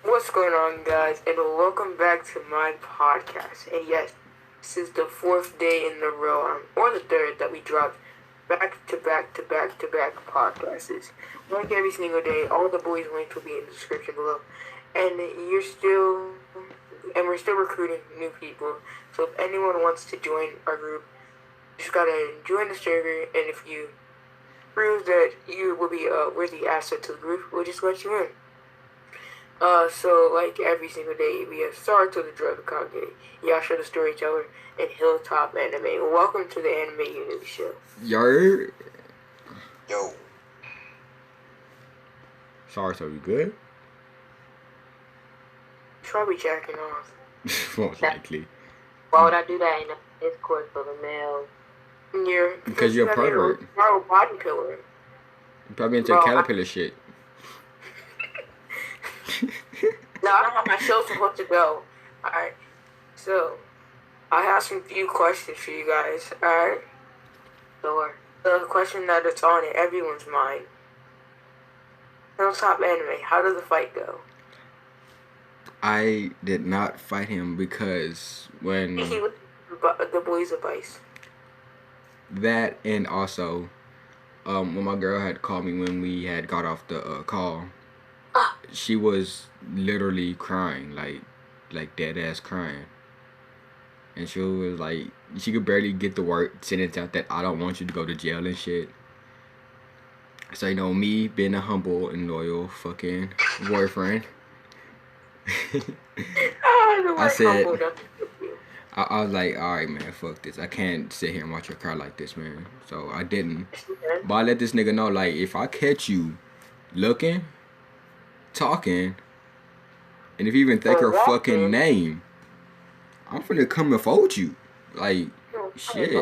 What's going on, guys, and welcome back to my podcast. And yes, this is the fourth day in a row, or the third, that we dropped back to back to back to back podcasts. Like every single day, all the boys' links will be in the description below. And we're still recruiting new people. So if anyone wants to join our group, you just gotta join the server, and if you prove that you will be a worthy asset to the group, we'll just let you in. So like every single day, we have Saruto the Drug Kage, Yasha the Storyteller, and Hilltop Anime. Welcome to the Anime Unity Show. Yo. Yo. Sorry, so you good? Probably jacking off. Most likely. Why would I do that in a Discord full of males? Because you're a pervert. You're a body killer. You probably into caterpillar shit. No, I don't have my show supposed to go. Alright. So, I have some few questions for you guys. Alright? Sure. The question that is on everyone's mind. Hilltop Anime, how did the fight go? I did not fight him because when... He was the boys' advice. That and also, when my girl had called me when we had got off the call, she was literally crying, like dead ass crying. And she was like, she could barely get the word sentence out that I don't want you to go to jail and shit. So, you know, me being a humble and loyal fucking boyfriend, I said, I was like, alright, man, fuck this. I can't sit here and watch her cry like this, man. So I didn't. But I let this nigga know, like, if I catch you looking, talking, and if you even think her fucking name, I'm finna come and fold you. Like, shit. You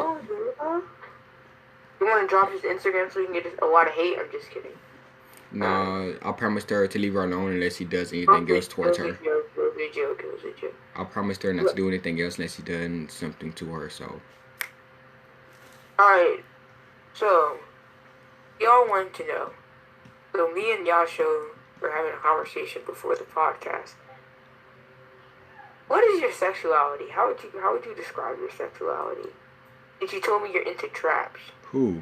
want to drop his Instagram so you can get a lot of hate? I'm just kidding. Nah, I promised her to leave her alone unless he does anything else towards her. It was a joke. I promised her not to do anything else unless he done something to her, so. Alright, so, y'all want to know. So me and Yasho were having a conversation before the podcast. What is your sexuality? How would you describe your sexuality? And she told me you're into traps. Who?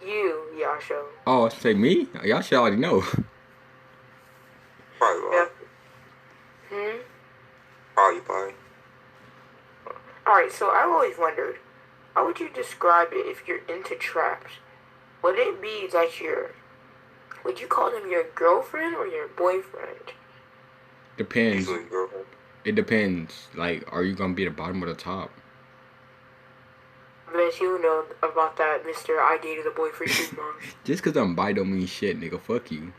You, Yasho. Oh, say me? Y'all should already know. Probably. Probably. Alright, so I've always wondered, how would you describe it if you're into traps? Would it be that would you call them your girlfriend or your boyfriend? Depends. It depends. Like, are you gonna be the bottom or the top? I bet you know about that, Mr. I dated a boy for 2 months. Just cause I'm bi don't mean shit, nigga. Fuck you.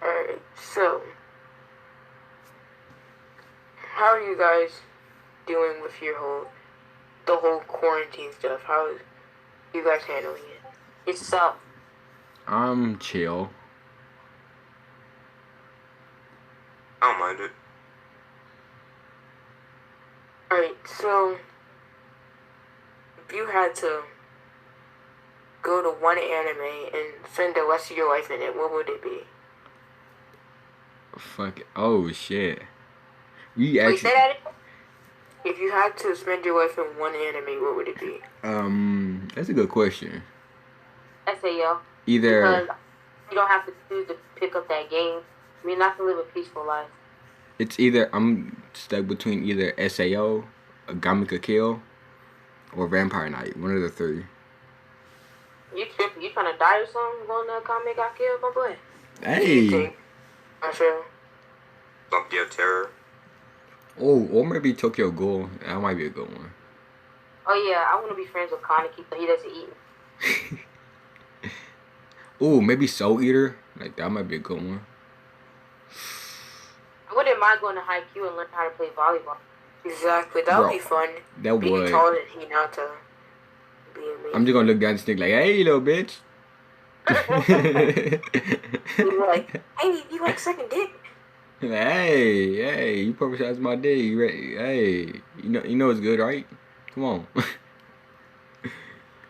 Alright, so, how are you guys doing with the whole quarantine stuff? How are you guys handling it? It's up. I'm chill. I don't mind it. Alright, so, if you had to go to one anime and spend the rest of your life in it, what would it be? Fuck. Oh shit. We Wait, actually. say that again? If you had to spend your life in one anime, what would it be? That's a good question. SAO. Either. Because you don't have to choose to pick up that game. I mean, not to live a peaceful life. It's either I'm stuck between either SAO, a Gamika Kill, or Vampire Knight. One of the three. You tripping? You trying to die or something? Going to Kame got killed, my boy? Hey. I feel. Tokyo Terror. Oh, or maybe Tokyo Ghoul. That might be a good one. Oh yeah, I want to be friends with Kaneki, but he doesn't eat me. Oh, maybe Soul Eater. Like that might be a good one. I wouldn't mind going to Haikyuu and learn how to play volleyball. Exactly, that would be fun. That Being would. taller than Hinata. I'm just gonna look down and stick like, hey, little bitch. You're like, hey, you like sucking dick? Hey, you publicize my dick. You ready? Hey, you know it's good, right? Come on.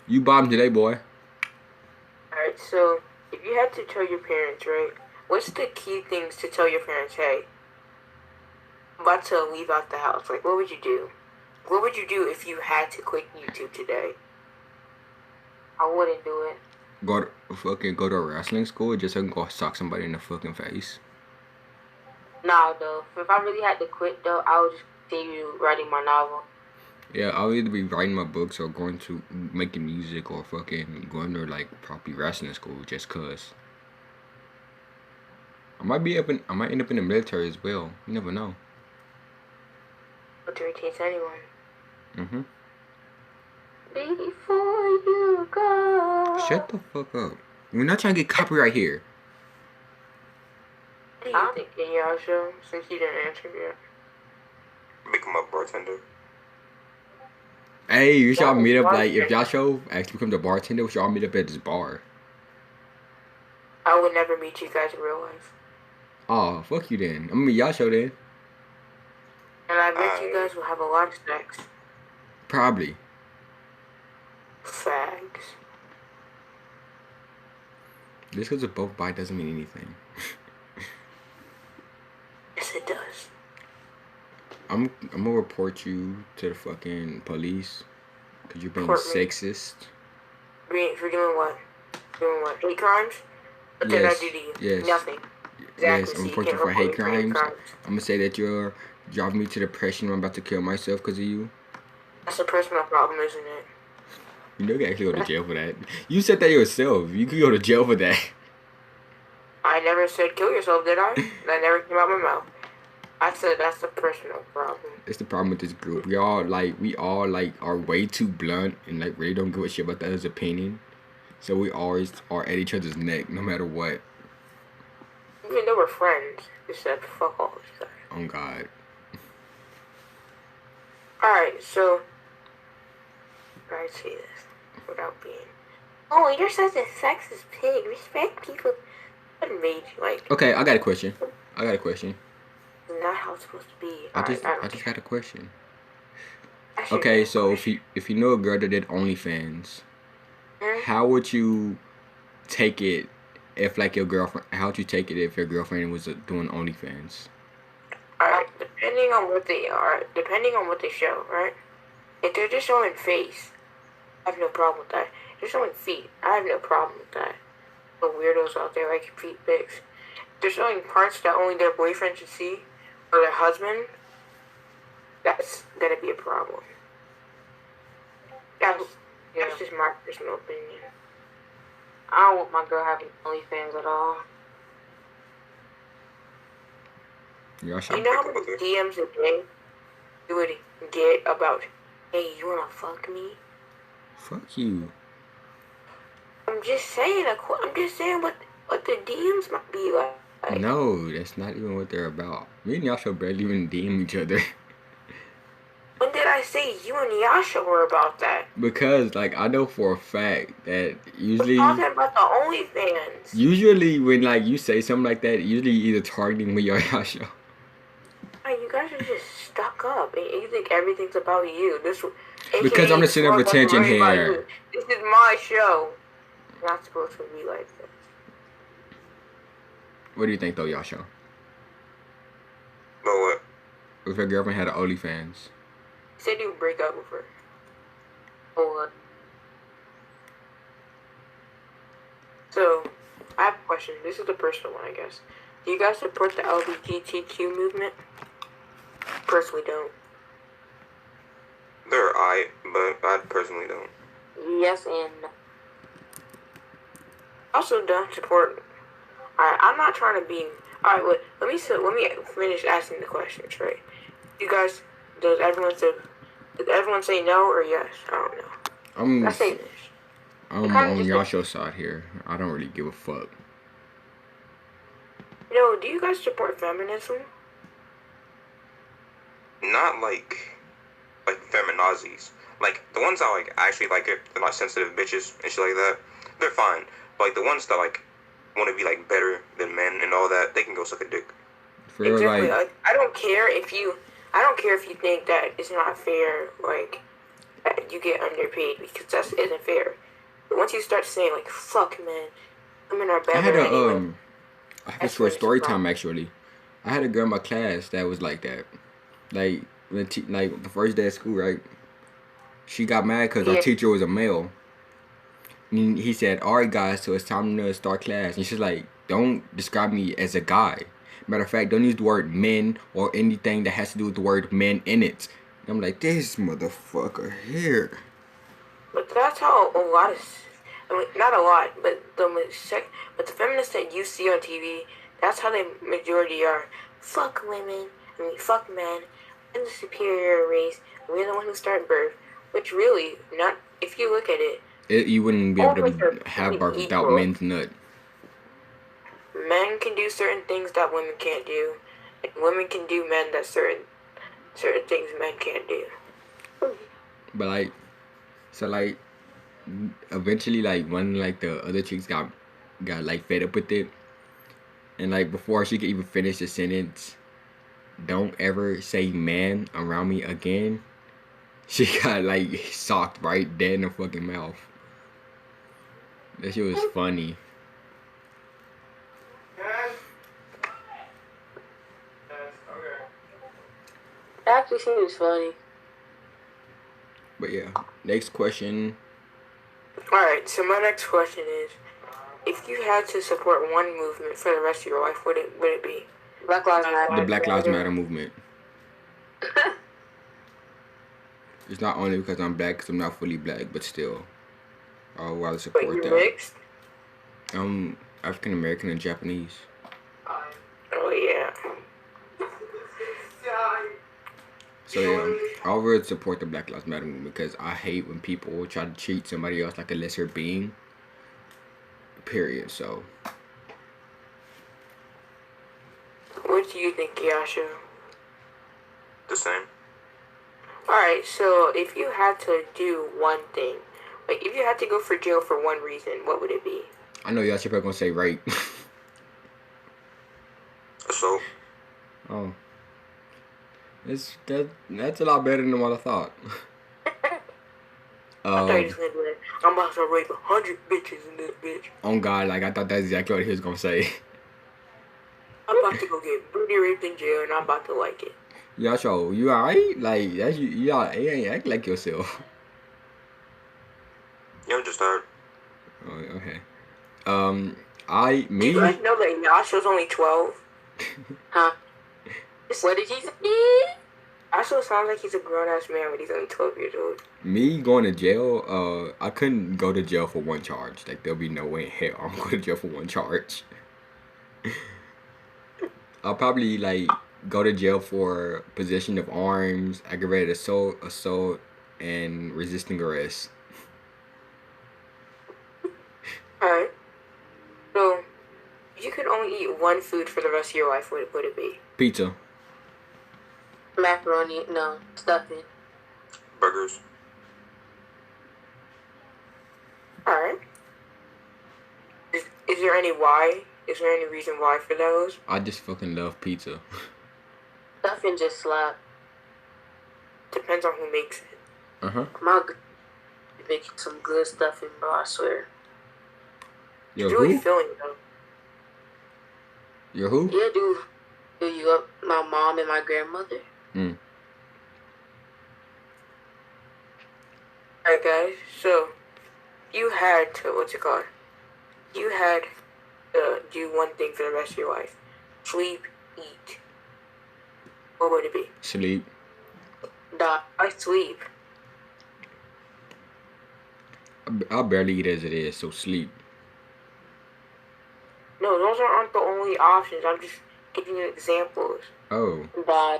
You bombed today, boy. Alright, so if you had to tell your parents, right? What's the key things to tell your parents? Hey, I'm about to leave out the house. Like, what would you do? What would you do if you had to quit YouTube today? I wouldn't do it. Go to a wrestling school just so I can go sock somebody in the fucking face. Nah, though. If I really had to quit, though, I would just continue writing my novel. Yeah, I'll either be writing my books or going to making music or fucking going to like probably wrestling school just cause. I might end up in the military as well. You never know. What irritates anyone? Mhm. Before you go. Shut the fuck up. We're not trying to get copyright here. What do you think, Inyasha, since you didn't answer yet? Become a bartender. Hey, you should all That is meet up like bartender. if Yasho actually becomes a bartender, we should all meet up at this bar. I would never meet you guys in real life. Oh, fuck you then. I'm gonna meet Yasho then. And I bet you guys will have a lot of sex. Probably. Fags. Just because we're both bi doesn't mean anything. Yes, it does. I'm gonna report you to the fucking police because you're being Report me. sexist. For doing what? Doing what? Hate crimes? What did I Yes, do to you? yes. Nothing. Yes, Exactly. I'm So you reporting you can't for hate report me crimes. I'm gonna say that you're driving me to depression. I'm about to kill myself because of you. That's a personal problem, isn't it? You know you can actually go to jail for that. You said that yourself. You could go to jail for that. I never said kill yourself, did I? That never came out of my mouth. I said that's a personal problem. It's the problem with this group. We all are way too blunt and like really don't give a shit about the other's opinion. So we always are at each other's neck no matter what. Even though we're friends, we said fuck all this guys. Oh God. Alright, so I say this without being. Oh, you're such a sexist pig. Respect people. What made you like? Okay, I got a question. Not how it's supposed to be. I Alright, just got a question. I should Okay, know. so if you know a girl that did OnlyFans, Hmm? how would you take it if like your girlfriend? How would you take it if your girlfriend was doing OnlyFans? Alright, depending on what they are, depending on what they show, right? If they're just showing face, I have no problem with that. If they're showing feet, I have no problem with that. The weirdos out there like feet pics. If they're showing parts that only their boyfriend should see, or their husband, that's gonna be a problem. That's just my personal opinion. I don't want my girl having OnlyFans at all. Y'all You should. know how many DMs a day you would get about, hey, you wanna fuck me? Fuck you. I'm just saying what the DMs might be like. No, that's not even what they're about. Me and Yasha barely even DM each other. When did I say you and Yasha were about that? Because like I know for a fact that We're talking about the OnlyFans. usually when like you say something like that, usually either targeting me or Yasha. Hey, you guys are just stuck up. And you think everything's about you. Because I'm the center of AKA, attention it's about here. you. This is my show. You're not supposed to be like this. What do you think though, Yasha? But what? If your girlfriend had an OnlyFans? You said you would break up with her. Or So, I have a question. This is a personal one, I guess. Do you guys support the LGBTQ movement? Personally don't. They're alright, but I personally don't. yes and no. Also don't support. Alright, I'm not trying to be. Alright, wait. Let me finish asking the questions, right? You guys, does everyone say no or yes? I don't know. I say this. I'm It kinda on just Yasha's side here. I don't really give a fuck. Do you guys support feminism? Not like feminazis. Like the ones that like actually like it, they're not sensitive bitches and shit like that. They're fine. But like the ones that like want to be like better than men and all that, they can go suck a dick. For real, Exactly. like I don't care if you think that it's not fair, like that you get underpaid, because that isn't fair. But once you start saying like "fuck men," Women are I better had a anyway. I have a That's short what it's story about. time actually. I had a girl in my class that was like that. Like like the first day of school, right? She got mad because our Yeah. teacher was a male. And he said, "All right, guys, so it's time to start class." And she's like, "Don't describe me as a guy. Matter of fact, don't use the word men or anything that has to do with the word men in it." And I'm like, this motherfucker here. But that's how a lot of, I mean, not a lot, but but the feminists that you see on TV, that's how the majority are. Fuck women. I mean, fuck men. I'm the superior race. We're the one who start birth. Which really, not if you look at it, You wouldn't be all able of us are to have fucking birth without equal. men's nut. Men can do certain things that women can't do, and women can do men that certain things men can't do. But like, so like, eventually like one like the other chicks got like fed up with it, and like before she could even finish the sentence, "Don't ever say man around me again." She got like socked right dead in the fucking mouth. That shit was funny. That actually seems funny. But yeah, next question. Alright, so my next question is, if you had to support one movement for the rest of your life, would it be? Black Lives Matter. The Black Lives Matter movement. It's not only because I'm black, because I'm not fully black, but still, I'll rather But support you're that. mixed? I'm African American and Japanese. Oh yeah. So yeah, I'll really support the Black Lives Matter movement because I hate when people try to treat somebody else like a lesser being. Period. So. What do you think, Yasha? The same. Alright, so if you had to do one thing, like if you had to go for jail for one reason, what would it be? I know y'all probably gonna say rape. So, Oh. That's a lot better than what I thought. I thought you was gonna do that. I'm about to rape 100 bitches in this bitch. On God, like I thought that's exactly what he was gonna say. I'm about to go get booty raped in jail and I'm about to like it. Yasho, you alright? Like that's you ain't act like yourself. yeah, I'm just tired. Oh, okay. Do you guys know that Yasha's only 12? Huh? What did he say? Yasha sounds like he's a grown ass man, but he's only 12 years old. Me going to jail, I couldn't go to jail for one charge. Like there'll be no way in hell I'm going to jail for one charge. I'll probably like go to jail for possession of arms, aggravated assault, and resisting arrest. Alright. So, if you could only eat one food for the rest of your life, what would it be? Pizza. Macaroni, no, stuffing. Burgers. Alright. Is there any why? Is there any reason why for those? I just fucking love pizza. Stuffing just slap. Depends on who makes it. My making some good stuffing, bro, I swear. Yo, It's really who? filling though. Yo, who? Yeah, dude. Fill you up, my mom and my grandmother. Alright guys, so you had to, what's it called? You had to do one thing for the rest of your life. Sleep, eat. What would it be? Sleep. Die. I sleep. I barely eat as it is, so sleep. No, those aren't the only options. I'm just giving you examples. Oh, Die.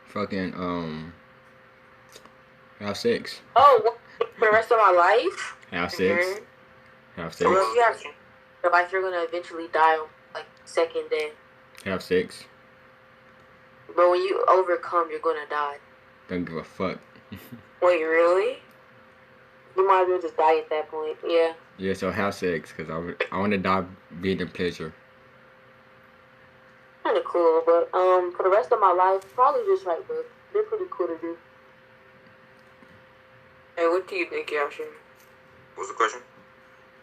fucking have sex. Oh, what, for the rest of my life? Have sex. Mhm. Have So sex. if you have your life, you're gonna eventually die on like second day. Have sex. But when you overcome, you're gonna die. Don't give a fuck. Wait, really? You might as well just die at that point. Yeah. Yeah, so have sex, because I want to die being in pleasure. Kind of cool, but for the rest of my life, probably just right, but they're pretty cool to do. Hey, what do you think, Yashin? What's the question?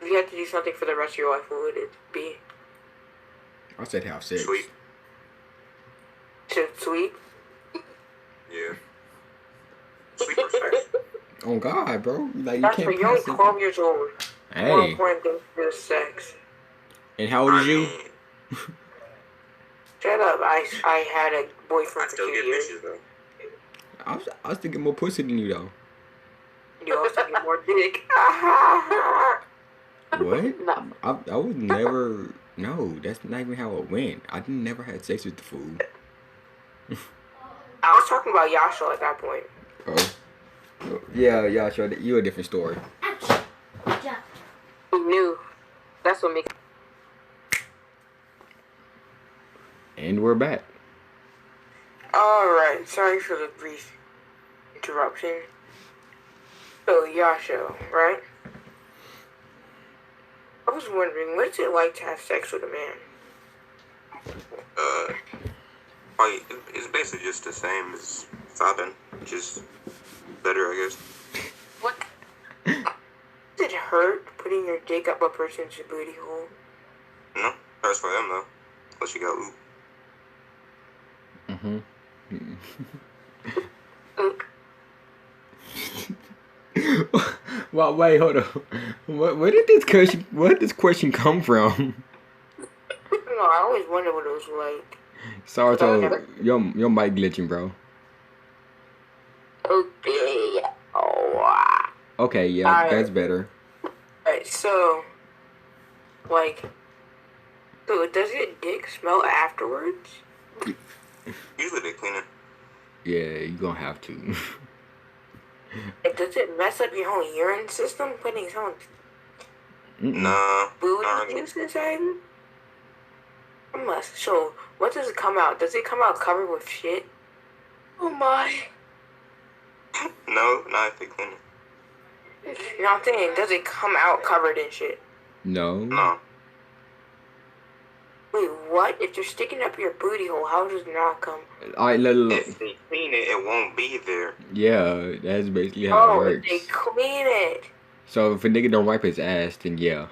If you had to do something for the rest of your life, what would it be? I said have sex. Sweet. To sleep? Yeah. Sleep or sex. Oh God, bro! Like you That's can't for you're only pass it. 12 years old. More Hey, important thing is sex. and how old I is you? mean, Shut up. I had a I boyfriend for still 2 get years. bitches though. I was thinking more pussy than you though. You also get more dick. What? No. I was never. No, that's not even how it went. I didn't never had sex with the fool. I was talking about Yasha at that point. Oh. Yeah, sure. You a different story. He knew. That's what makes. And we're back. Alright, sorry for the brief interruption. So, Yasha, right? I was wondering, what's it like to have sex with a man? Like it's basically just the same as fapping, just better, I guess. What? Does it hurt putting your dick up a person's booty hole? No, hurts for them though. Unless you got oop. Well, wait, hold on. Where did this question come from? No, I always wondered what it was like. Sarto, your mic glitching, bro. Okay. Oh. Okay, yeah, Alright. that's better. Alright, so, like, so does your dick smell afterwards? Usually they clean it. Yeah, you gonna have to. Like, does it mess up your whole urine system putting some Nah. booty not really. juice inside it? It must. So, what does it come out? Does it come out covered with shit? Oh my. No, not if they clean it. You know what I'm saying? Does it come out covered in shit? No. No. Wait, what? If you're sticking up your booty hole, how does it not come? Alright, look. If they clean it, it won't be there. Yeah, that's basically how it Oh, if works. they clean it. So if a nigga don't wipe his ass, then yeah.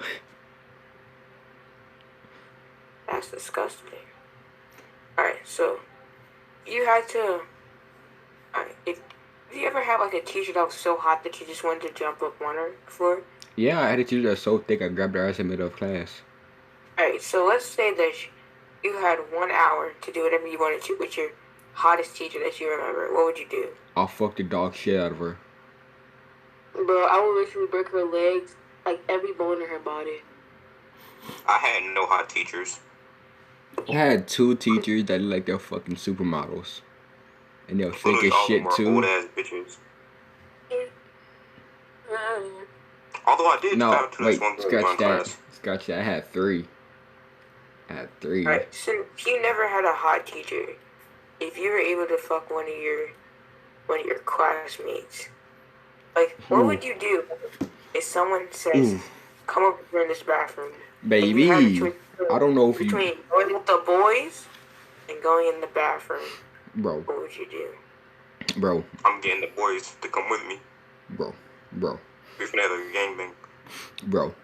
That's disgusting. Alright, so, you had to... Alright, if you ever had like a teacher that was so hot that you just wanted to jump up on her before? Yeah, I had a teacher that's so thick I grabbed her ass in the middle of class. Alright, so let's say that you had 1 hour to do whatever you wanted to with your hottest teacher that you remember. What would you do? I'll fuck the dog shit out of her. Bro, I would literally break her legs, like every bone in her body. I had no hot teachers. I had 2 teachers that look like they're fucking supermodels. And they're fake Literally as all of shit them are too. old ass bitches. Although I did No, talk to wait, this one girl in scratch my that. class. Scratch that. I had 3. Alright, since you never had a hot teacher, if you were able to fuck one of your classmates, like, what would you do if someone says, Ooh. come over here in this bathroom? and Baby, you have a choice I don't know if you... between going with the boys and going in the bathroom. Bro, What would you do? bro, I'm getting the boys to come with me. bro. We're finna have a gangbang. Bro.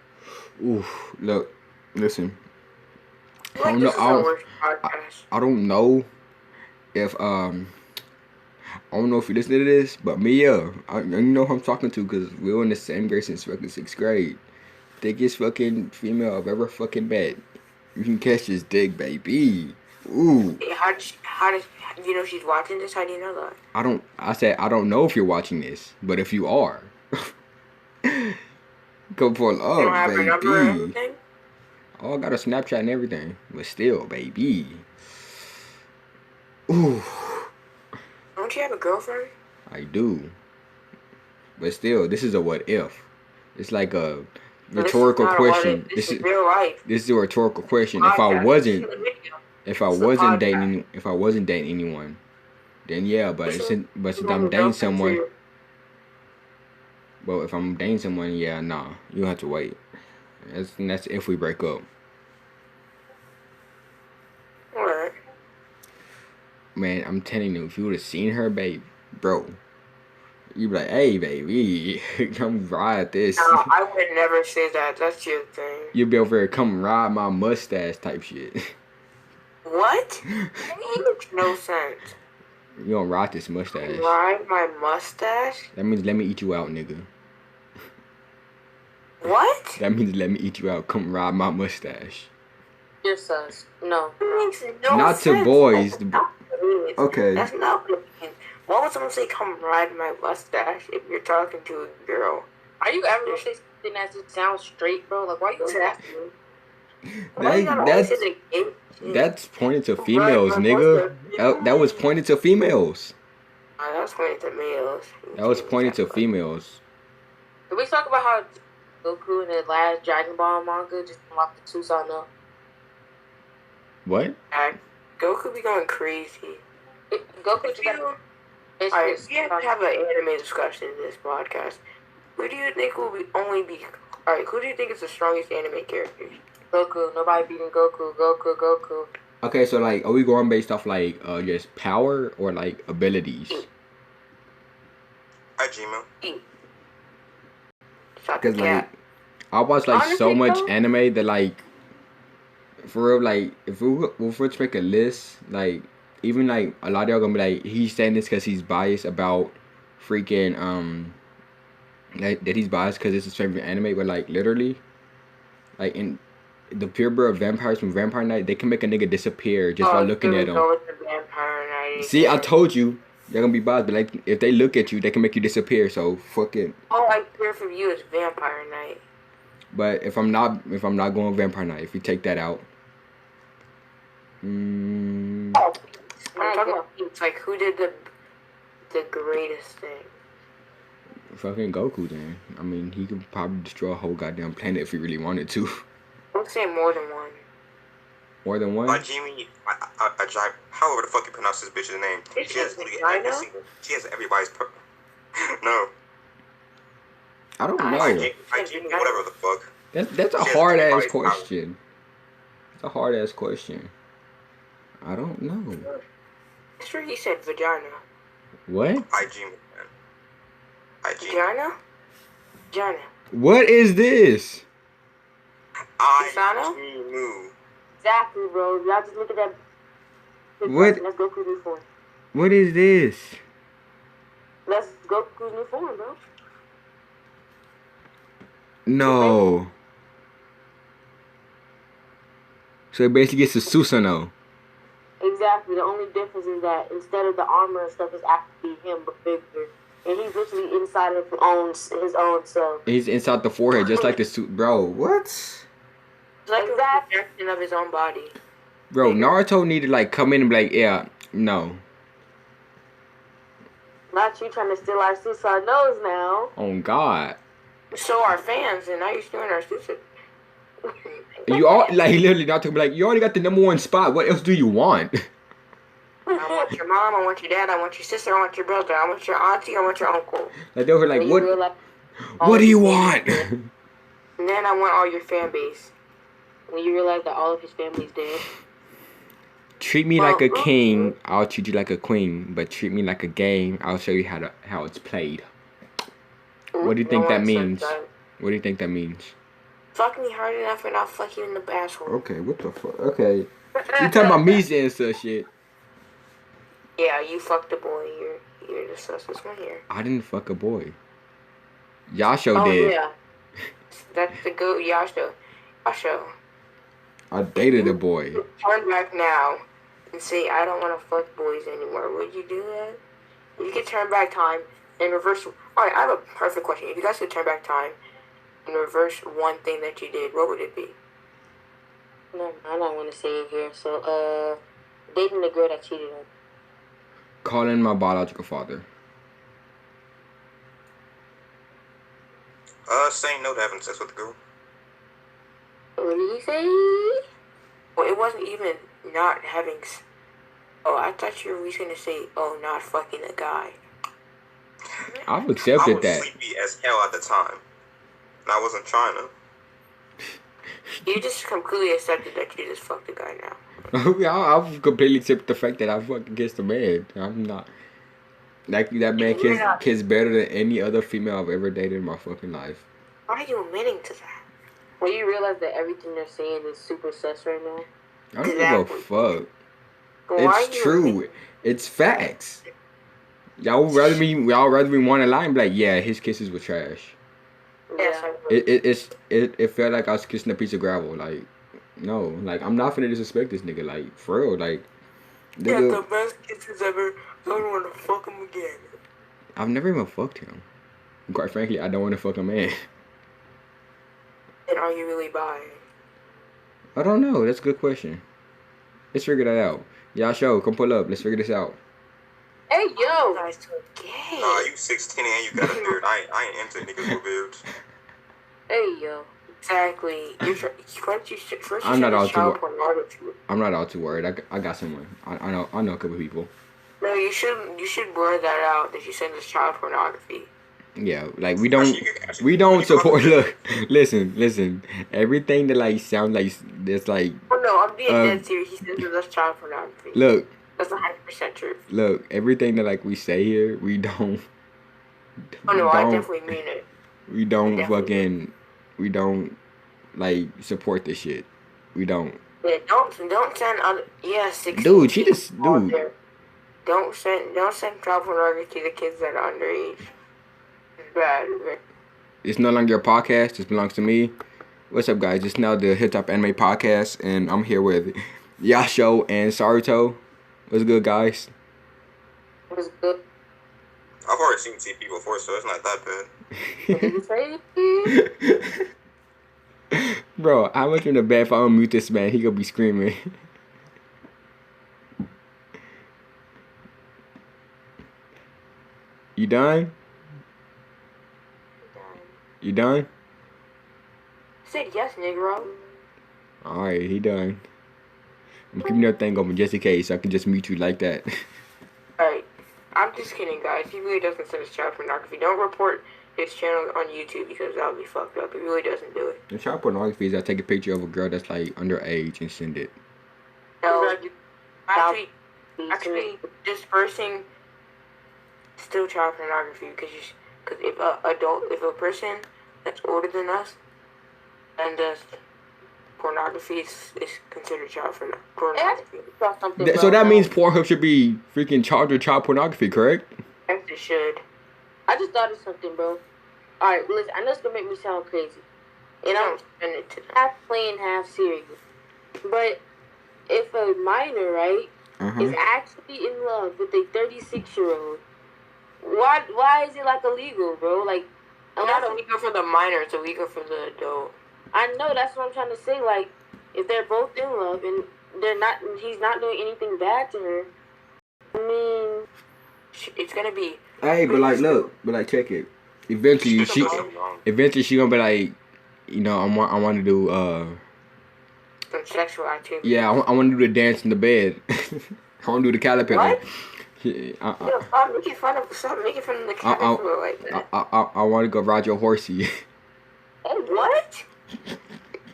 Ooh, look, listen. I feel like don't this know- is I our don't- worst podcast. I don't know if I don't know if you listen to this, but Mia, you know who I'm talking to because we were in the same grade since fucking 6th grade. Thickest fucking female I've ever fucking met. You can catch this dick, baby. Ooh. How does you know she's watching this? How do you know that? I said I don't know if you're watching this, but if you are, go for You don't have love, her number or baby. anything? Oh, I got a Snapchat and everything, but still, baby. Ooh. Don't you have a girlfriend? I do. But still, this is a what if. It's like a rhetorical This is not a what question. if, this is real life. This is a rhetorical question. If I Podcast. wasn't This is a video. if I It's a wasn't podcast. dating anyone, then yeah, but This is- since this is I'm what dating girlfriends someone, do. well, if I'm dating someone, yeah, nah, you have to wait. That's if we break up. You be like, hey, baby, come ride this. No, I would never say that. That's your thing. You be over here, come ride my mustache type shit. What? That makes no sense. You don't ride this mustache. Ride my mustache? That means let me eat you out, nigga. What? That means let me eat you out. Come ride my mustache. You're sus. No. That makes no Not sense. to boys. That's not what it means. Okay. That's not what it means. Why would someone say, come ride my mustache if you're talking to a girl? Are you ever gonna say something that just sounds straight, bro? Like, why you Exactly. Why you gotta always say the gay shit? That's pointed to females, nigga. That was pointed to females. That was pointed to males. That was pointed to females. Can we talk about how Goku in the last Dragon Ball manga just unlocked the Susanoo? What? Goku be going crazy. Goku just got... Alright, we have to have an anime discussion in this podcast. Who do you think will be Alright, who do you think is the strongest anime character? Goku. Nobody beating Goku. Goku. Okay, so like, are we going based off like just power or like abilities? Hajime. Because like, I watch like so much anime that like, for real, like if we're to make a list, like even like a lot of y'all gonna be like, he's saying this because he's biased about freaking that he's biased because it's his favorite anime, but like literally, like in the purebred of vampires from Vampire Knight, they can make a nigga disappear just by looking at him. See, I told you they're gonna be biased, but like if they look at you, they can make you disappear. So fuck it. All I hear from you is Vampire Knight. But if I'm not going Vampire Knight, if you take that out, I'm talking about it's like who did the greatest thing. fucking Goku. Then I mean, he could probably destroy a whole goddamn planet if he really wanted to. I would say more than one. More than one? Hajime, however the fuck you pronounce this bitch's name. She has everybody's no. I don't know. Hajime, whatever the fuck. That's a hard ass question. It's a hard ass question. I don't know. I'm sure he said vagina. What? Hajime. Vagina? Vagina. What is this? Hajime. Exactly, bro. Y'all just look at that. What? Let's Goku's new form. What is this? Let's Goku's new form, bro. No. So it basically gets a Susanoo. Exactly. The only difference is that instead of the armor and stuff, it's actually him, but bigger. And he's literally inside of his own self. He's inside the forehead, just like the suit. Bro, what? It's like a projection of his own body. Bro, Naruto need to like come in and be like, yeah, no. Not you trying to steal our Susanos now. Oh God. So our fans, and now you're stealing our Susanoo. You all like literally Naruto be like, you already got the #1 spot. What else do you want? I want your mom, I want your dad, I want your sister, I want your brother, I want your auntie, I want your uncle. Like they were like, what do you want? And then I want all your fan base. When you realize that all of his family's dead. Treat me like a king, I'll treat you like a queen. But treat me like a game, I'll show you how it's played. What do you think that means? What do you think that means? Fuck me hard enough and I'll fuck you in the asshole. Okay, what the fuck? Okay. You talking about me saying such shit? Yeah, you fucked a boy. You're the sus one here. I didn't fuck a boy. Yasho did. Yeah. That's the goat Yasho. Yasho. I dated a boy. Turn back now and say, I don't want to fuck boys anymore. Would you do that? If you could turn back time and reverse... Alright, I have a perfect question. If you guys could turn back time and reverse one thing that you did, what would it be? No, I don't want to say it here. So, dating the girl that cheated on. Calling my biological father. Saying no to having sex with the girl. What did he say? Well, it wasn't even not having... Oh, I thought you were going to say, oh, not fucking a guy. I've accepted that. I was sleepy as hell at the time. And I wasn't trying to. You just completely accepted that you just fucked a guy now. I've completely accepted the fact that I fucking kissed a man. I'm not... Like that man kiss better than any other female I've ever dated in my fucking life. Why are you admitting to that? Well, you realize that everything they're saying is super sus right now. I don't give a fuck. It's true. It's facts. Y'all rather me want to lie and be like, yeah, his kisses were trash. Yeah. It felt like I was kissing a piece of gravel. Like, no, like I'm not finna disrespect this nigga. Like, for real, like. Yeah, the best kisses ever. I don't want to fuck him again. I've never even fucked him. Quite frankly, I don't want to fuck a man. And are you really bi? I don't know. That's a good question. Let's figure that out. Y'all show, come pull up. Let's figure this out. Hey, yo! You guys too gay. Nah, you 16 and you got a beard. I ain't into niggas with beards. Hey, yo. Exactly. I'm not out to worried. I got someone. I know a couple people. No, you should blur that out that you send us child pornography. Yeah, like we don't support. Look, listen. Everything that like sounds like it's like. Oh no, I'm being dead serious. He sends us child pornography. Look. That's 100% true. Look, everything that like we say here, we don't. Oh no, I definitely mean it. We don't like support this shit. We don't. Yeah, don't send other. Yeah, 16. Dude, she just Don't send child pornography to the kids that are underage. It's bad. It's no longer a podcast. This belongs to me. What's up, guys? It's now the Hip Hop Anime Podcast, and I'm here with Yasho and Saruto. What's good, guys? What's good? I've already seen TP before, so it's not that bad. Bro, how much in the bed if I unmute this man? He gonna be screaming. You done? You done? I said yes, Negro. Alright, he done. I'm keeping that thing open just in case so I can just mute you like that. Alright. I'm just kidding, guys. He really doesn't send us child pornography. Don't report his channel on YouTube because that'll be fucked up. He really doesn't do it. The child pornography is I take a picture of a girl that's like underage and send it. No. Actually, dispersing still child pornography because if a person that's older than us and does pornography is considered child pornography. So that means Pornhub should be freaking charged with child pornography, correct? Yes, it should. I just thought of something, bro. Alright, listen, I know it's gonna make me sound crazy. And I'm half playing, half serious. But if a minor, right, is actually in love with a 36-year-old, why is it like illegal, bro? Like, it's not illegal for the minor, it's illegal for the adult. I know, that's what I'm trying to say. Like, if they're both in love and he's not doing anything bad to her, I mean, it's gonna be. Hey, but like, check it. Eventually, she gonna be like, you know, I want to do some sexual activity. Yeah, I want to do the dance in the bed. I want to do the caterpillar. What? Stop making fun of the caterpillar like that. I want to go ride your horsey. Hey, what?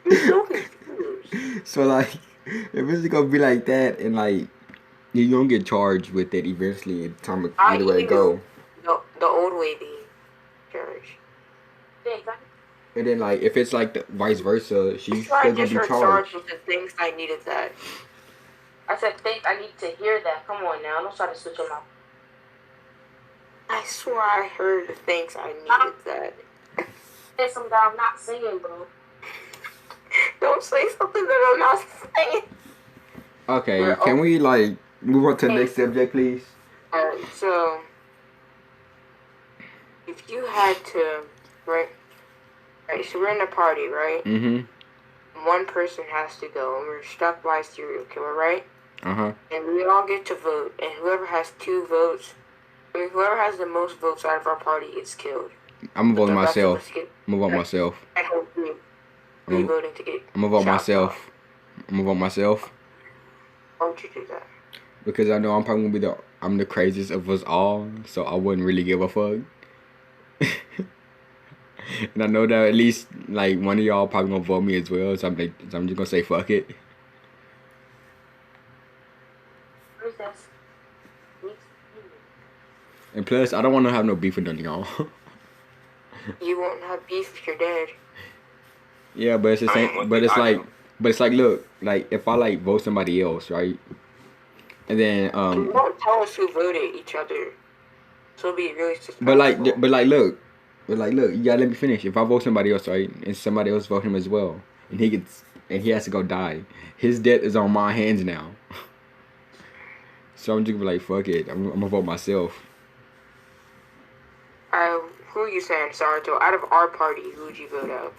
I'm so confused. So like, if it's gonna be like that, and like, you're gonna get charged with it eventually. At the time of either way it go. The old way being charged. And then like, if it's like the vice versa, she's still gonna be charged with the things I needed that. I said, I need to hear that. Come on now, don't try to switch them out. I swear I heard the things I needed that. There's something that I'm not saying, bro. Don't say something that I'm not saying. Okay, can we like move on to the next subject, please? Alright, so if you had to, right, so we're in a party, right? Mm-hmm. One person has to go, and we're stuck by a serial killer, right? Uh-huh. And we all get to vote, and whoever has 2 votes, whoever has the most votes out of our party gets killed. I'm gonna vote myself. I'm gonna vote myself. I hope you voting to get. I'm gonna vote myself. I'm gonna vote myself. Why would you do that? Because I know I'm probably gonna be I'm the craziest of us all, so I wouldn't really give a fuck. And I know that at least like one of y'all probably gonna vote me as well, so I'm just gonna say fuck it. And plus, I don't want to have no beef with none of y'all. You won't have beef if you're dead. Yeah, but it's the same. But it's like, look, like if I like vote somebody else, right? And then You won't tell us who voted each other. So it'll be really suspenseful. But look, you gotta let me finish. If I vote somebody else, right, and somebody else vote him as well, and he has to go die, his death is on my hands now. So I'm just gonna be like, fuck it, I'm gonna vote myself. Who are you saying, Saruto? Out of our party, who would you vote out?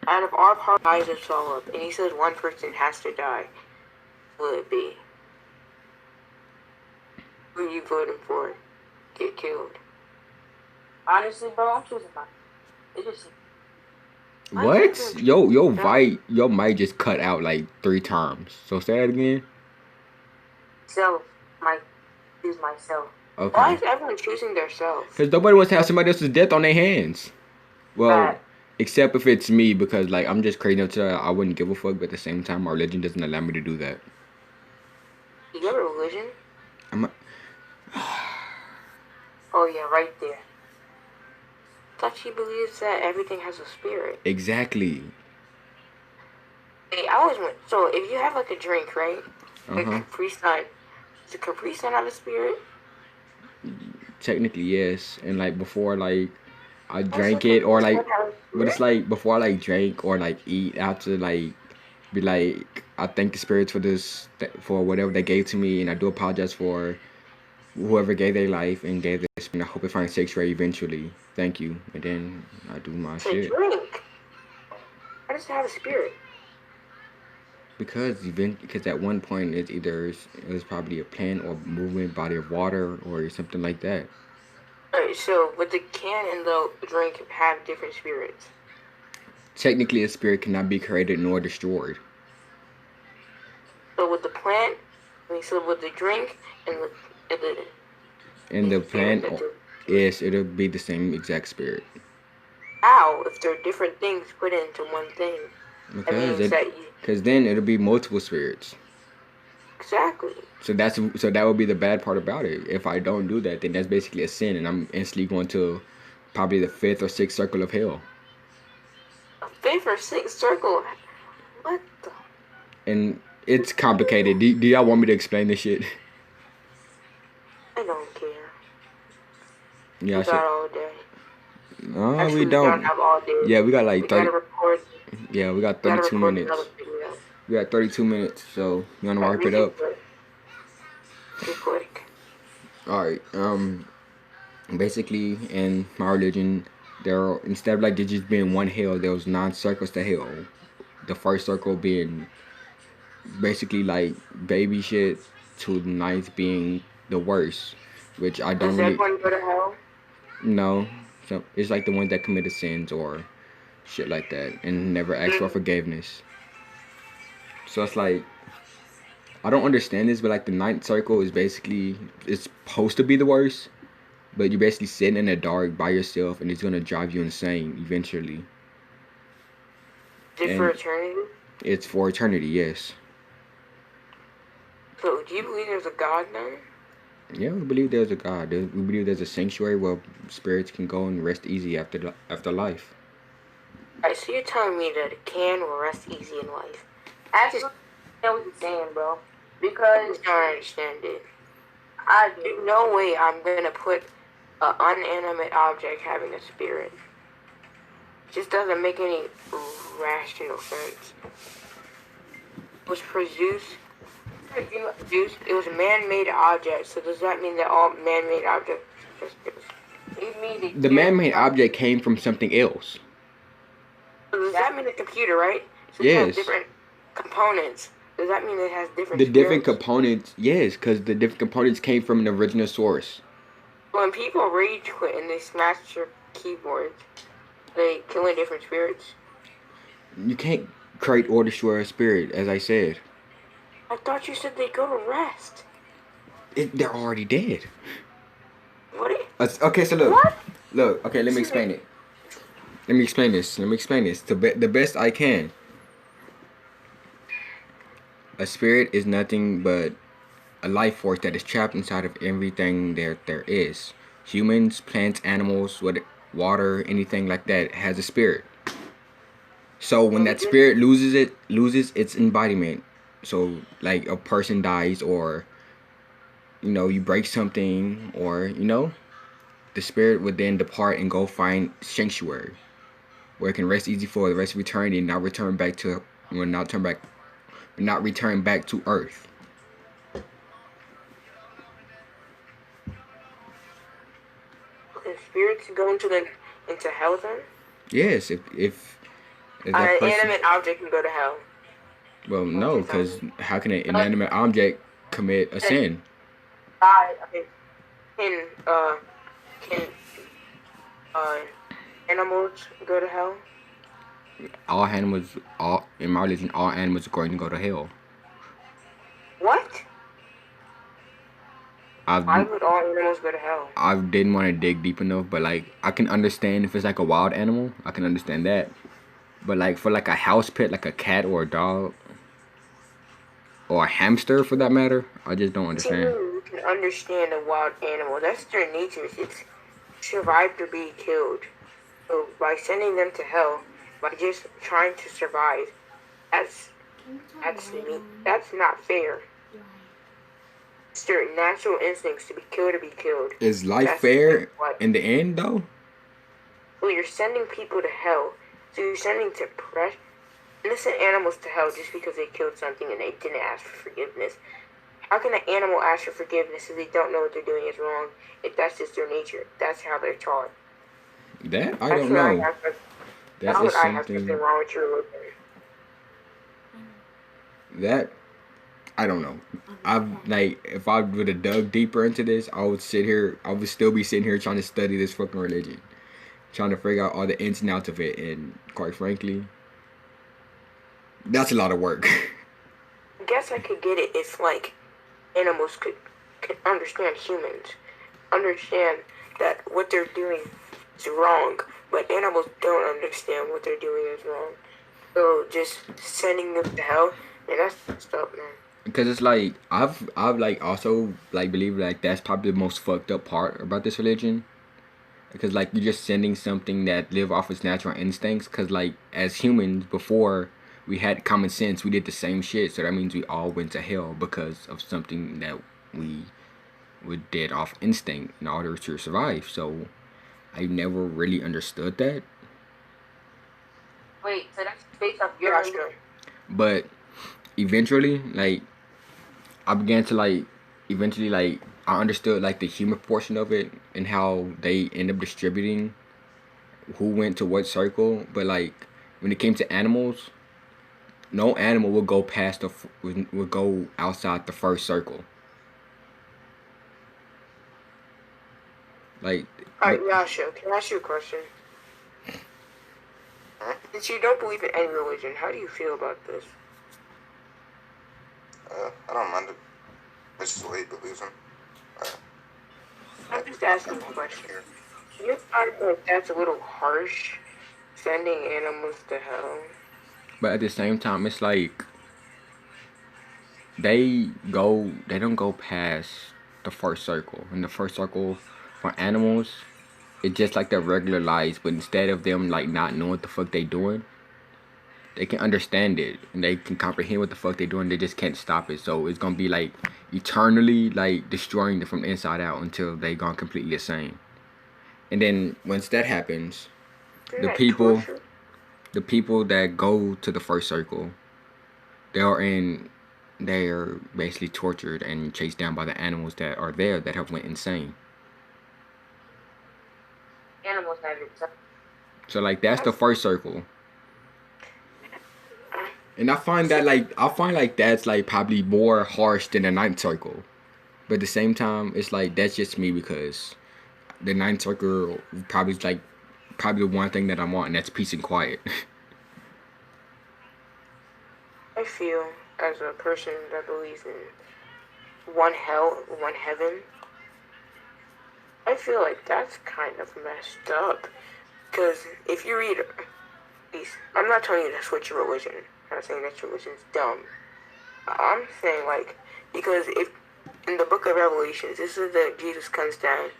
Out of our party, eyes are all up, and he says one person has to die. Who will it be? Who are you voting for? Get killed. Honestly, bro, I'm choosing mine. It just. What? Your mic just cut out like 3 times. So say that again. Choose myself. Okay. Why is everyone choosing their self? Because nobody wants to have somebody else's death on their hands. Well, except if it's me, because like I'm just crazy enough to I wouldn't give a fuck, but at the same time, my religion doesn't allow me to do that. You have a religion? Oh yeah, right there. I thought she believes that everything has a spirit. Exactly. Hey, I always went. So if you have like a drink, right? Like Capri Sun. Does a Capri Sun have a spirit? Technically, yes. And like before, like I drank it, or like, but it's like before I like drank or like eat, I have to like be like, I thank the spirits for this, for whatever they gave to me, and I do apologize for whoever gave their life and gave this, and I hope it finds sanctuary eventually. Thank you. And then I do my shit. Drink. Why does it have a spirit? Because at one point it was probably a plant or movement, body of water or something like that. Alright, so would the can and the drink have different spirits? Technically, a spirit cannot be created nor destroyed. So with the plant, so with the drink and the plant, yes, it'll be the same exact spirit. How? If there are different things put into one thing. Because then it'll be multiple spirits. Exactly. So that would be the bad part about it. If I don't do that, then that's basically a sin, and I'm instantly going to probably the 5th or 6th circle of hell. A 5th or 6th circle? What the? And it's complicated. Do y'all want me to explain this shit? I don't care. Yeah, we got all day. No, actually, we don't. Have all day. Yeah, we got like 30. Gotta record. Yeah, we got 32 minutes. We got 32 minutes, so you wanna wrap it up? Too quick. Alright, basically in my religion, instead of like there just being one hell, there was 9 circles to hell. The first circle being basically like baby shit, to the 9th being the worst, which I don't really. Does everyone go to hell? No, so it's like the ones that committed sins or shit like that and never asked for forgiveness. So it's like, I don't understand this, but like the 9th circle is basically, it's supposed to be the worst, but you're basically sitting in the dark by yourself and it's gonna drive you insane eventually. Is it for eternity? It's for eternity, yes. So do you believe there's a God then? Yeah, we believe there's a God. We believe there's a sanctuary where spirits can go and rest easy after life. Alright, so you're telling me that a can will rest easy in life? I just know what you're saying, bro. Because I don't understand it. There's no way I'm gonna put an unanimate object having a spirit. It just doesn't make any rational sense. It was produced. It was a man-made object. So does that mean that all man-made objects? The man-made object came from something else. So does that mean a computer, right? So yes. It has different components. Does that mean it has different? The different components, yes, because the different components came from an original source. When people rage quit and they smash your keyboard, they killing different spirits. You can't create or destroy a spirit, as I said. I thought you said they go to rest. They're already dead. What? Okay, so look. What? Look, okay, let me explain it. Let me explain this. The best I can. A spirit is nothing but a life force that is trapped inside of everything there is. Humans, plants, animals, water, anything like that has a spirit. So when that spirit loses its embodiment, so like a person dies, or you break something, or the spirit would then depart and go find sanctuary where it can rest easy for the rest of eternity and not return back to not return back to earth. Can spirits go into hell then? Yes, if that person, an inanimate object can go to hell. Well, no, because how can an inanimate object commit a sin? Can animals go to hell? All animals, in my religion, all animals are going to go to hell. What? Why would all animals go to hell? I didn't want to dig deep enough, but like I can understand if it's like a wild animal, I can understand that. But like for like a house pet, like a cat or a dog, or a hamster for that matter, I just don't understand. You can understand a wild animal. That's their nature. It's survived or be killed. So by sending them to hell, by just trying to survive, that's not fair. It's their natural instincts to be killed or be killed. Is life fair in the end though? Well, you're sending people to hell. So you're sending innocent animals to hell just because they killed something and they didn't ask for forgiveness. How can an animal ask for forgiveness if they don't know what they're doing is wrong? If that's just their nature, that's how they're taught. That I don't know. That's what I have something wrong with your religion. That I don't know. If I would have dug deeper into this, I would still be sitting here trying to study this fucking religion, trying to figure out all the ins and outs of it, and quite frankly, that's a lot of work. I guess I could get it if like animals could understand humans, understand that what they're doing is wrong, but animals don't understand what they're doing is wrong. So just sending them to hell, man, that's messed up, man. Because it's like I've like also like believe like that's probably the most fucked up part about this religion. Because like you're just sending something that live off its natural instincts. Because like as humans before we had common sense, we did the same shit. So that means we all went to hell because of something that we did off instinct in order to survive. So I never really understood that. Wait, so that's based off your religion? But eventually, like I began to like I understood like the human portion of it and how they end up distributing who went to what circle. But like when it came to animals, no animal would go past would go outside the first circle. Like. Alright, Yasha, can I ask you a question? Since you don't believe in any religion, how do you feel about this? I don't mind it. It's just the way he believes in. I'm just asking a question. You find like that's a little harsh, sending animals to hell? But at the same time, it's like they don't go past the first circle. And the first circle for animals, it's just like their regular lives, but instead of them like not knowing what the fuck they doing, they can understand it and they can comprehend what the fuck they doing. They just can't stop it. So it's gonna be like eternally like destroying them from the inside out until they gone completely insane. And then once that happens, the people that go to the first circle, they're basically tortured and chased down by the animals that are there that have went insane. Animals have it. So like that's the first circle. And I find like that's like probably more harsh than the ninth circle. But at the same time, it's like that's just me because the ninth circle probably is like probably the one thing that I want, and that's peace and quiet. I feel as a person that believes in one hell, one heaven, I feel like that's kind of messed up. Because if you read, I'm not telling you to switch your religion. I'm not saying that your religion's dumb. I'm saying like because if in the book of Revelations, this is that Jesus comes down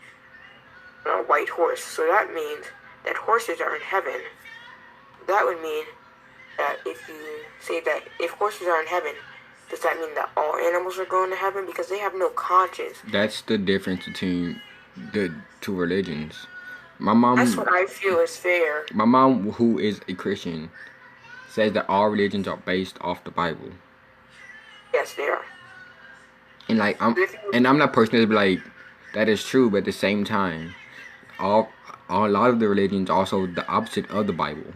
on a white horse, so that means that horses are in heaven. That would mean that if you say that if horses are in heaven, does that mean that all animals are going to heaven because they have no conscience? That's the difference between the two religions. That's what I feel is fair. My mom, who is a Christian, says that all religions are based off the Bible. Yes, they are. And like I'm not personally like that is true, but at the same time, a lot of the religions also the opposite of the Bible.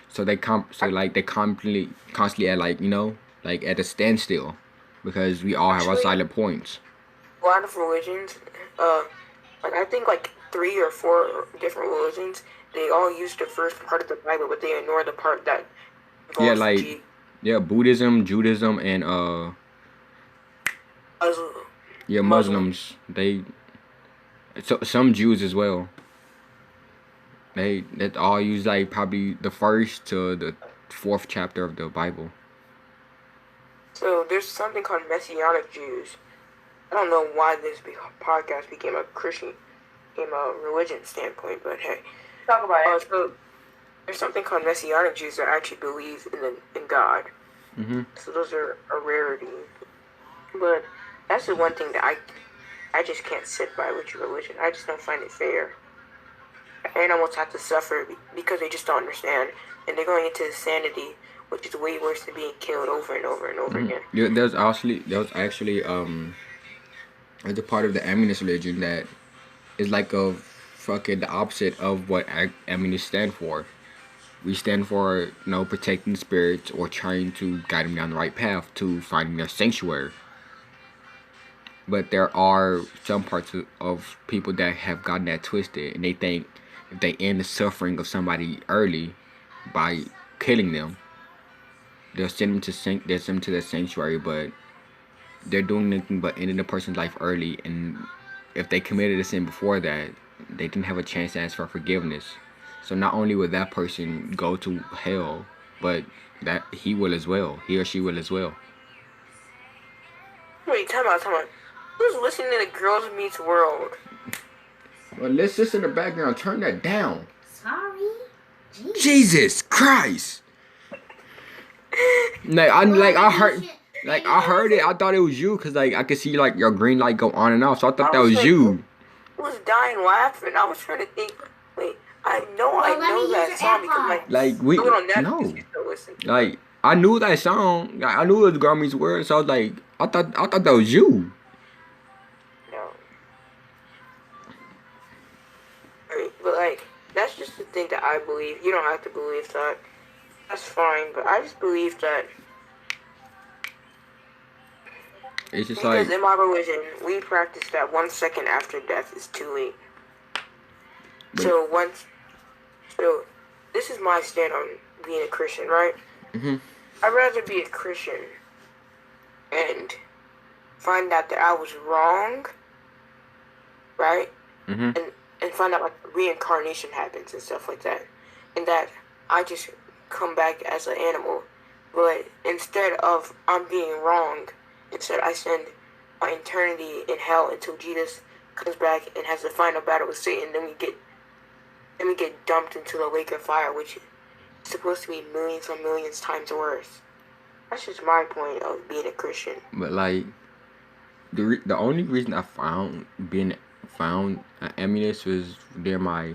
So they constantly at like like at a standstill because we all have our silent points. A lot of religions, like I think like 3 or 4 different religions, they all use the first part of the Bible, but they ignore the part that involves Buddhism, Judaism, and Muslims. Some Jews as well. That all use like probably the 1st to the 4th chapter of the Bible. So there's something called Messianic Jews. I don't know why this podcast became a religion standpoint, but hey, talk about it. So there's something called Messianic Jews that actually believe in God. Mm-hmm. So those are a rarity, but that's the one thing that I just can't sit by with your religion. I just don't find it fair. Animals have to suffer because they just don't understand, and they're going into insanity, which is way worse than being killed over and over and over again. Yeah, there's actually there's a part of the Aminist religion that is like a fucking the opposite of what Aminist stand for. We stand for protecting spirits or trying to guide them down the right path to finding their sanctuary. But there are some parts of people that have gotten that twisted, and they think if they end the suffering of somebody early by killing them, they'll send them to their sanctuary, but they're doing nothing but ending the person's life early, and if they committed a sin before that, they didn't have a chance to ask for forgiveness. So not only will that person go to hell, but that he or she will as well. Wait, time out. Who's listening to Girls Meets World? Well, let's just in the background. Turn that down. Sorry. Jeez. Jesus Christ. I heard it. I thought it was you because I could see your green light go on and off. So I thought that was you. I was dying laughing. I was trying to think. Wait, I know that song because I knew that song. I knew it was Girls Meets World. So I was like, I thought that was you. But that's just the thing that I believe. You don't have to believe that. That's fine, but I just believe that it's just because in my religion we practice that 1 second after death is too late. So this is my stand on being a Christian, right? Mm-hmm. I'd rather be a Christian and find out that I was wrong, right? Mm-hmm. And find out reincarnation happens and stuff like that, and that I just come back as an animal. But instead of I'm being wrong, instead I spend my eternity in hell until Jesus comes back and has the final battle with Satan. Then we get dumped into the lake of fire, which is supposed to be millions and millions times worse. That's just my point of being a Christian. But the only reason I found an Aminist was during my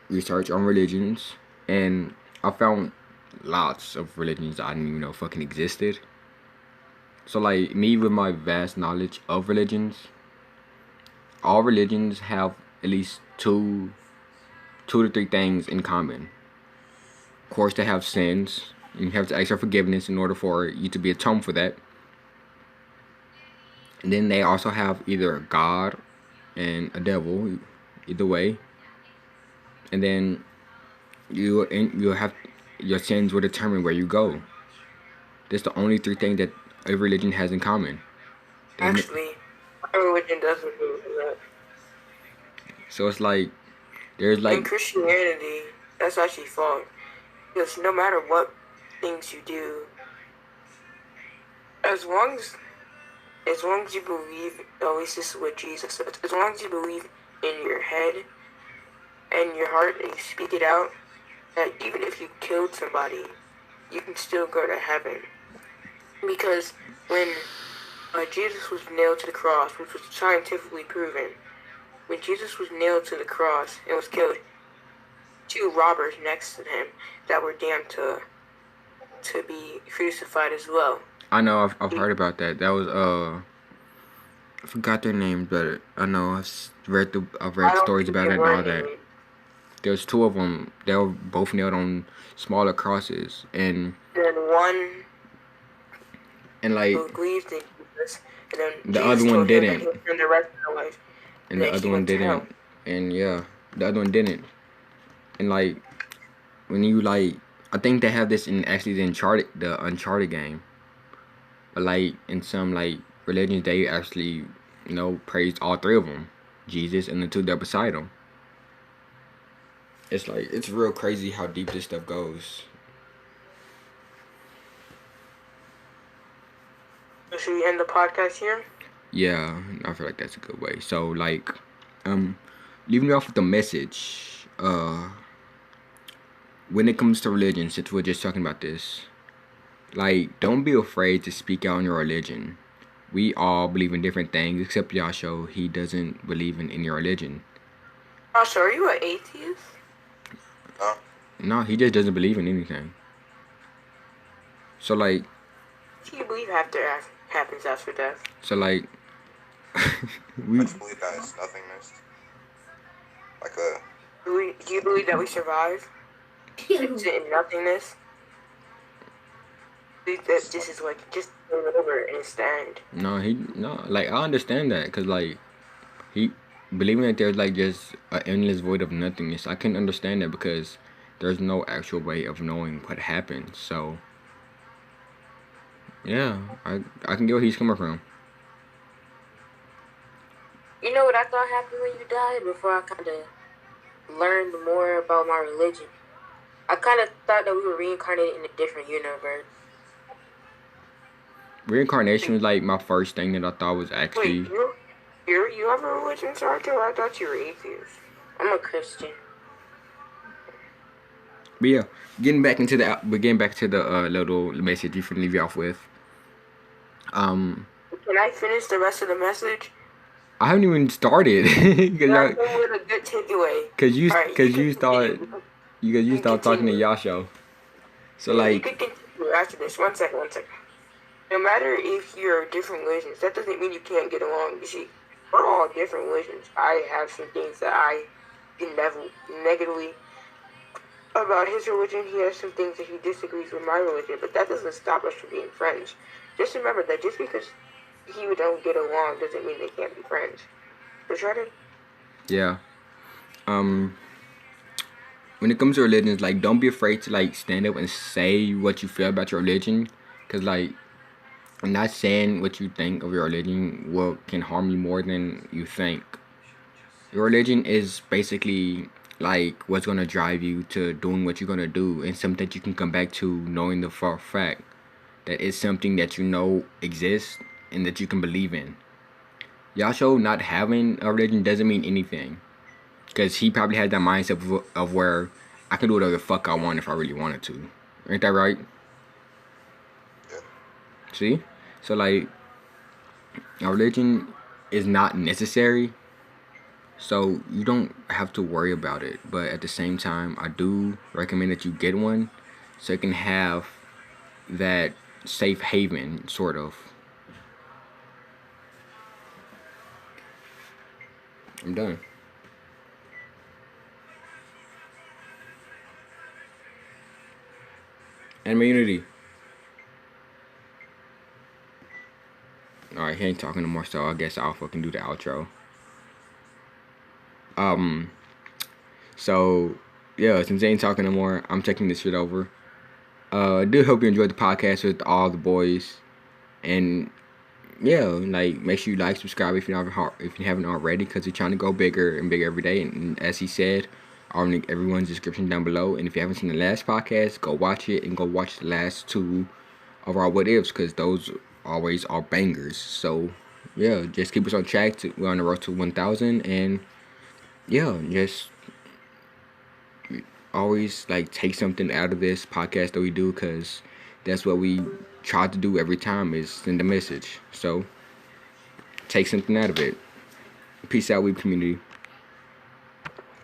research on religions, and I found lots of religions I didn't even know fucking existed. So me with my vast knowledge of religions, all religions have at least two to 3 things in common. Of course, they have sins. You have to ask for forgiveness in order for you to be atoned for that. And then they also have either a God and a devil, either way. And then you have your sins will determine where you go. That's the only 3 things that every religion has in common. Actually, my religion doesn't do that. So it's there's in Christianity, that's actually false. Because no matter what things you do, as long as you believe, at least this is what Jesus said, as long as you believe in your head and your heart and you speak it out, that even if you killed somebody, you can still go to heaven. Because when Jesus was nailed to the cross, which was scientifically proven, when Jesus was nailed to the cross and was killed, 2 robbers next to him that were damned to be crucified as well. I know, I've heard about that. That was I forgot their names, but I know I've read stories about it and all that. There's 2 of them. They were both nailed on smaller crosses, and then one like believed in Jesus, and then the Jesus other one didn't. And the rest of their life, and the other one didn't. And yeah, the other one didn't. And like when you like, I think they have this in actually the Uncharted game. But like in some like religions, they actually praised all 3 of them, Jesus and the 2 that beside him. It's like, it's real crazy how deep this stuff goes. Should we end the podcast here? Yeah, I feel like that's a good way. So like, leaving you off with a message. When it comes to religion, since we're just talking about this, like, don't be afraid to speak out on your religion. We all believe in different things, except Yasho. He doesn't believe in any religion. Yasho, are you an atheist? No, he just doesn't believe in anything. So like, do you believe happens after death? So like, I just believe that it's nothingness. Do you believe that we survive? In nothingness? That this is like just over and stand. No, like I understand that, cause like he believing that there's like just an endless void of nothingness. I can understand that because there's no actual way of knowing what happened. So yeah, I can get where he's coming from. You know what I thought happened when you died? Before I kind of learned more about my religion, I kind of thought that we were reincarnated in a different universe. Reincarnation was like my first thing that I thought was actually. Wait, you have a religion, Sarto? I thought you were atheist. I'm a Christian. But yeah, getting back to the little message you can leave you off with. Can I finish the rest of the message? I haven't even started. With a good takeaway. Cause you start talking to Yasho. So yeah, like. You could continue after this. One second. No matter if you're different religions, that doesn't mean you can't get along. You see, we're all different religions. I have some things that I can negatively about his religion. He has some things that he disagrees with my religion, but that doesn't stop us from being friends. Just remember that just because we don't get along doesn't mean they can't be friends. So try to. Yeah. When it comes to religions, like, don't be afraid to like stand up and say what you feel about your religion, cause like, not saying what you think of your religion can harm you more than you think. Your religion is basically like what's gonna drive you to doing what you're gonna do, and something that you can come back to knowing the for fact that it's something that you know exists and that you can believe in. Yasho not having a religion doesn't mean anything, because he probably had that mindset of where I can do whatever the fuck I want if I really wanted to. Ain't that right? Yeah. See? So like, a religion is not necessary, so you don't have to worry about it. But at the same time, I do recommend that you get one, so you can have that safe haven, sort of. I'm done. Anime Unity. Alright, he ain't talking no more, so I guess I'll fucking do the outro. So, yeah, since they ain't talking no more, I'm taking this shit over. I do hope you enjoyed the podcast with all the boys. And, yeah, like, make sure you like, subscribe if you haven't already, because we're trying to go bigger and bigger every day. And as he said, I'll link everyone's description down below. And if you haven't seen the last podcast, go watch it, and go watch the last 2 of our what ifs, because those always are bangers. So yeah, just keep us on track. We're on the road to 1,000, and yeah, just always like take something out of this podcast that we do, because that's what we try to do every time, is send a message. So take something out of it. Peace out, Weeb community.